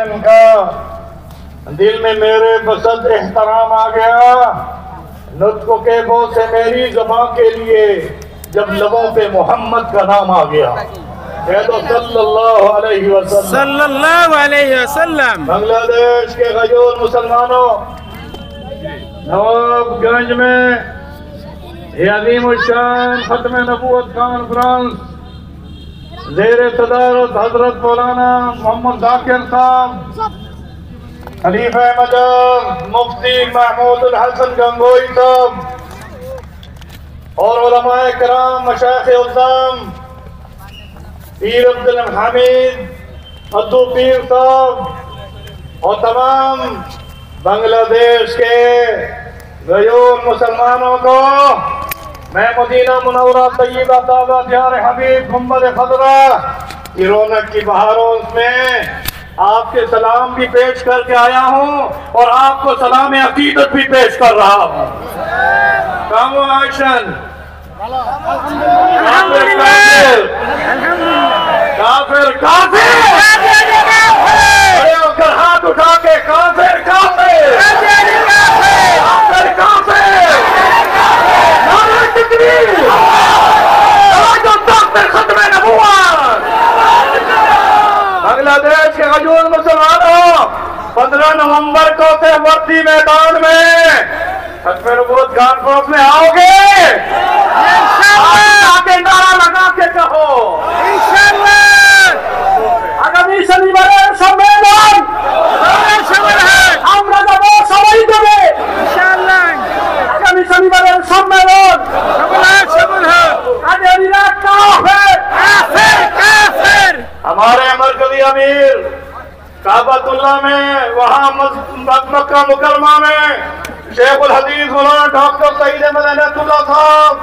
इनका दिल में मेरे बसंत एहतराम आ गया। नुत्क़ के बो से मेरी ज़बां के लिए जब लबों पे मोहम्मद का नाम आ गया। तो सल्लल्लाहु अलैहि वसल्लम। बांग्लादेश के गजोर मुसलमानों, नवाबगंज में ये अज़ीमुश्शान खत्म नबूवत कॉन्फ्रेंस ज़ेर सदारत हजरत मौलाना मोहम्मद ज़ाकिर साहब, खलीफा मदर मुफ्ती महमूद हसन गंगोई साहब और उलमाए किराम, मशाइख़ उज़्ज़ाम, पीर अब्दुल हामिद अब्दुल पीर साहब और तमाम बांग्लादेश के गयोर मुसलमानों को मैं मदीना मुनव्वरा तय्यबा ताबा प्यारे हबीब गुंबद खज़रा की रौनक की बहारों में आपके सलाम भी पेश करके आया हूँ और आपको सलाम अकीदत भी पेश कर रहा हूँ। काफिर काफिर खड़े होकर हाथ उठा के काफिर काफिर काफिर काफिर नारे तकबीर जो ताक़त खत्म नबूवत। बांग्लादेश के गजूर मुसलमानों, 15 नवंबर को से वर्दी मैदान में खत्म नबूवत कॉन्फ्रेंस में आओगे? आगे नारा लगा के कहो আগামী শনিবারের সম্মেলন আমরা যাব সবাই দেবে ইনশাআল্লাহ। আগামী শনিবারের সম্মেলন हमारे मरकजी अमीर काबतुल्लाह में, वहाँ मक्का मुकरमा में शेखुल हदीस मौलाना डॉक्टर सईद अहमद अनतुल्लाह साहब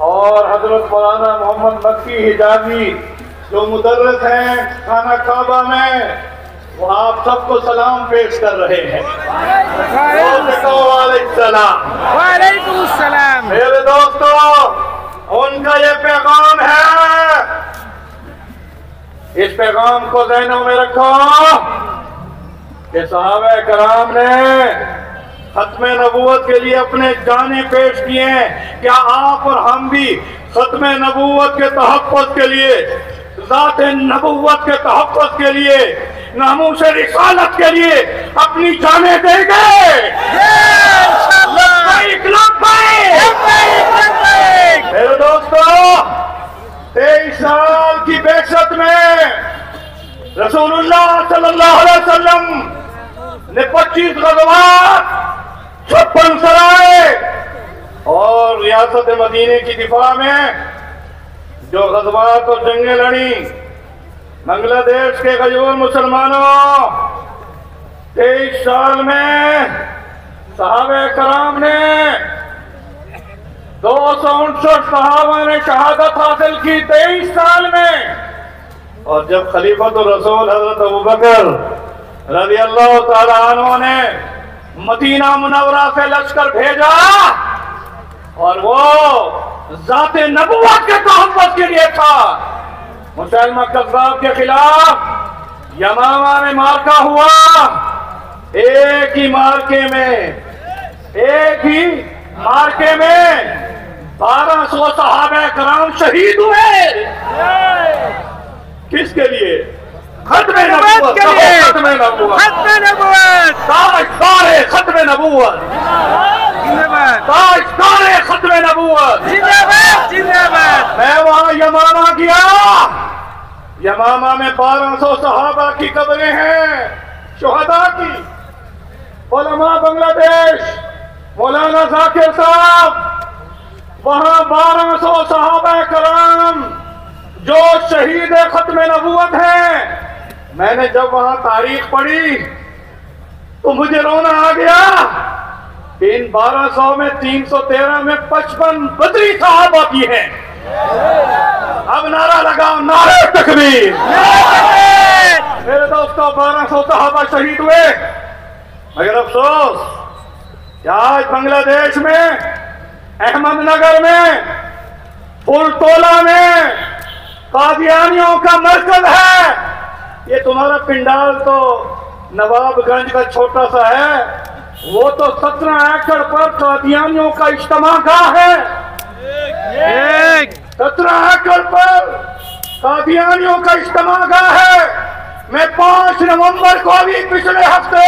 और हजरत मौलाना मोहम्मद मक्की हिजाजी जो मुदर्रिस हैं खाना काबा में, वो आप सबको सलाम पेश कर रहे हैं। वालेकुम सलाम। मेरे दोस्तों, उनका ये पैगाम है, इस पैगाम को ज़हनों में रखो कि सहाबा कराम ने खत्म नबूवत के लिए अपने जाने पेश किए हैं। क्या आप और हम भी खत्म नबूवत के तहफ़्फ़ुज़ के लिए, ज़ात नबूवत के तहफ़्फ़ुज़ के लिए, नामूस रिसालत के लिए अपनी जाने देंगे? मेरे दोस्तों, 23 साल की बेशत में रसूलुल्लाह सल्लल्लाहु अलैहि वसल्लम ने 25 ग़ज़वात, 56 सराए और रियासत मदीने की दिफा में जो ग़ज़वात और जंगें लड़ी। बांग्लादेश के गजूर मुसलमानों, 23 साल में सहाबा कराम ने 259 सहाबा ने शहादत हासिल की 23 साल में। और जब खलीफतुर रसूल हज़रत अबू बकर रज़ियल्लाहु ताला अन्हु ने मदीना मुनव्वरा से लश्कर भेजा और वो ज़ाते नबूवत के तहफ़्फ़ुज़ के लिए था, मुसलमान कज़्ज़ाब के खिलाफ यमामा में मार्का हुआ। एक ही मार्के में 1200 सहाबा कराम शहीद हुए। किसके लिए? खत्म नबूवत के लिए। खत्म नबूवत, ताजदारे खत्म नबूवत, ताजदारे खत्म नबूवत। मैं वहां यमामा गया, यमामा में 1200 सहाबा की कब्रें हैं, शुहदा की। उलमा बांग्लादेश, मौलाना ज़ाकिर साहब, वहां 1200 सहाबा कराम जो शहीद खत्म नबूवत हैं। मैंने जब वहां तारीख पढ़ी तो मुझे रोना आ गया। इन 1200 में 313 में 55 बदरी सहाबा की हैं। अब नारा लगाओ, नारे तकबीर। मेरे दोस्तों, 1200 सहाबा शहीद हुए, मगर अफसोस कि आज बांग्लादेश में, अहमदनगर में, फुलटोला में कादियानियों का मरकज है। ये तुम्हारा पिंडाल तो नवाबगंज का छोटा सा है, वो तो 17 एकड़ पर कादियानियों का इज्तिमागाह है। 17 एकड़ पर कादियानियों का इज्तिमागाह है। मैं 5 नवंबर को भी पिछले हफ्ते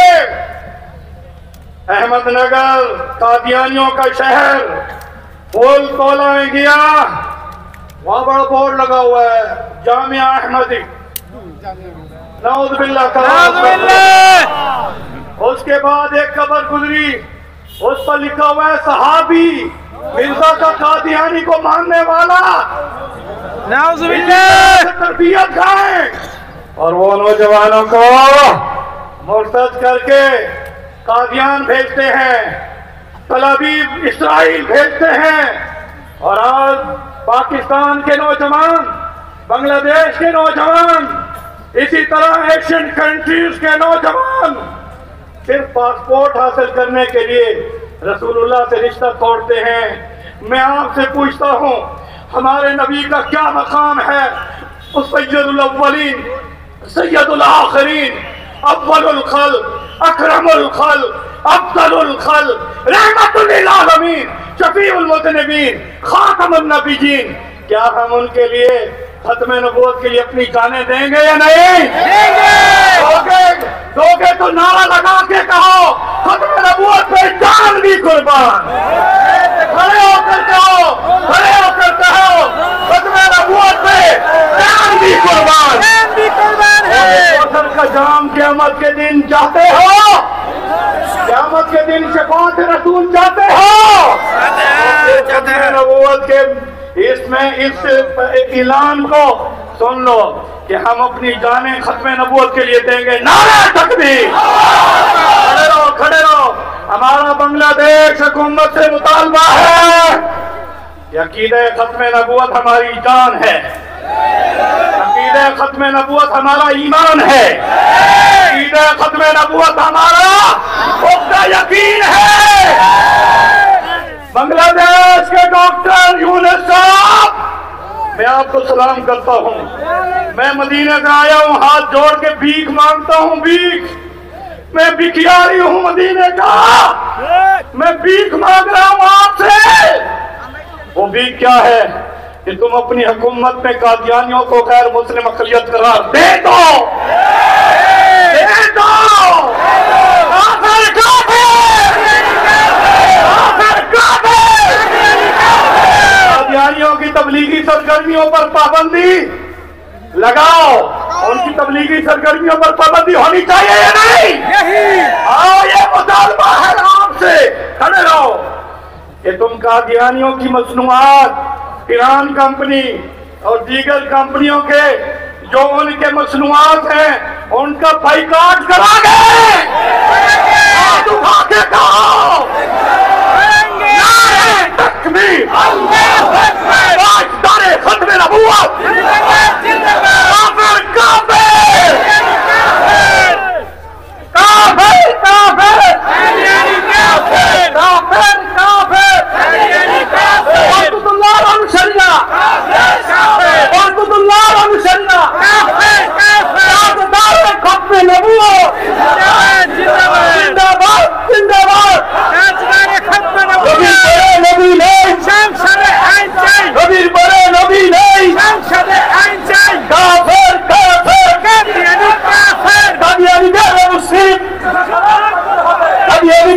अहमदनगर कादियानियों का शहर फूल तोला में गया, वहां बड़ा बोर्ड लगा हुआ है जामिया अहमदी, नाउज़ुबिल्लाह। उसके बाद एक कब्र गुजरी, उस पर लिखा हुआ है सहाबी मिर्जा का कादियानी को मानने वाला, तरबियत खाए। और वो नौजवानों को मुर्तद करके कादियान भेजते हैं, तलाबीब इस्राइल भेजते हैं। और आज पाकिस्तान के नौजवान, बांग्लादेश के नौजवान, इसी तरह एशियन कंट्रीज के नौजवान सिर्फ पासपोर्ट हासिल करने के लिए रसूलुल्लाह से रिश्ता तोड़ते हैं। मैं आपसे पूछता हूँ, हमारे नबी का क्या मकाम है? उस सैयदुल अव्वलीन, सैयदुल आखिरीन, अव्वलुल खल्क़, अकरमुल खल्क़, अफ़ज़लुल खल्क़, रहमतुल लिल आलमीन, शफ़ीउल मुज़निबीन, खातमुन नबिय्यीन। क्या हम उनके लिए खत्म नबूवत के लिए अपनी जानें देंगे या नहीं? दोगे तो नारा लगा के कहो, खत्म नबूवत पे जान भी कुर्बान। खड़े होकर कहो, खड़े होकर कहो, खत्म नबूवत पे जान भी कुर्बान। कौसर का जाम क़यामत के दिन चाहते हो? क़यामत के दिन शफ़ाअत रसूल चाहते हो? खत्म नबूवत के इसमें इस ऐलान को सुन लो कि हम अपनी जानें खत्म नबूवत के लिए देंगे। नारे तकबीर! खड़े रहो, खड़े रहो। हमारा बांग्लादेश हुकूमत से मुतालबा है, अक़ीदे खत्म नबूवत हमारी जान है, अक़ीदे खत्म नबूवत हमारा ईमान है, अक़ीदे खत्म नबूवत हमारा पुख्ता यकीन है। बांग्लादेश के डॉक्टर यूनुस साहब, मैं आपको सलाम करता हूँ। मैं मदीने से आया हूँ, हाथ जोड़ के भीख मांगता हूँ, भीख। मैं भिखियारी हूँ मदीने का, मैं भीख मांग रहा हूँ आपसे। वो भीख क्या है कि तुम अपनी हुकूमत में कादियानियों को गैर मुस्लिम अक़लियत करार दे दो, दे दो। कादियानियों की तबलीगी सरगर्मियों पर पाबंदी लगाओ, उनकी तबलीगी सरगर्मियों पर पाबंदी होनी चाहिए या नहीं? आओ, ये मुतालबा है आपसे। खड़े रहो कि तुम कादियानियों की मसनूआत ईरान कंपनी और दीगर कंपनियों के जो उनके मसनूआत हैं उनका बाइकाट कराओगे। हाथ उठा के कहो, नारे तकबीर! तारे खत्म नबूवत! काफिर काफिर! काफिर काफिर! काफिर काफिर! वरहमतुल्लाह व शरिया! वरहमतुल्लाह व शरिया! तारे खत्म नबूवत! जिंदाबाद जिंदाबाद! नबी नहीं, नबी बड़े नबी नहीं, काफिर काफिर! कादियानी गैर मुस्लिम, कादियानी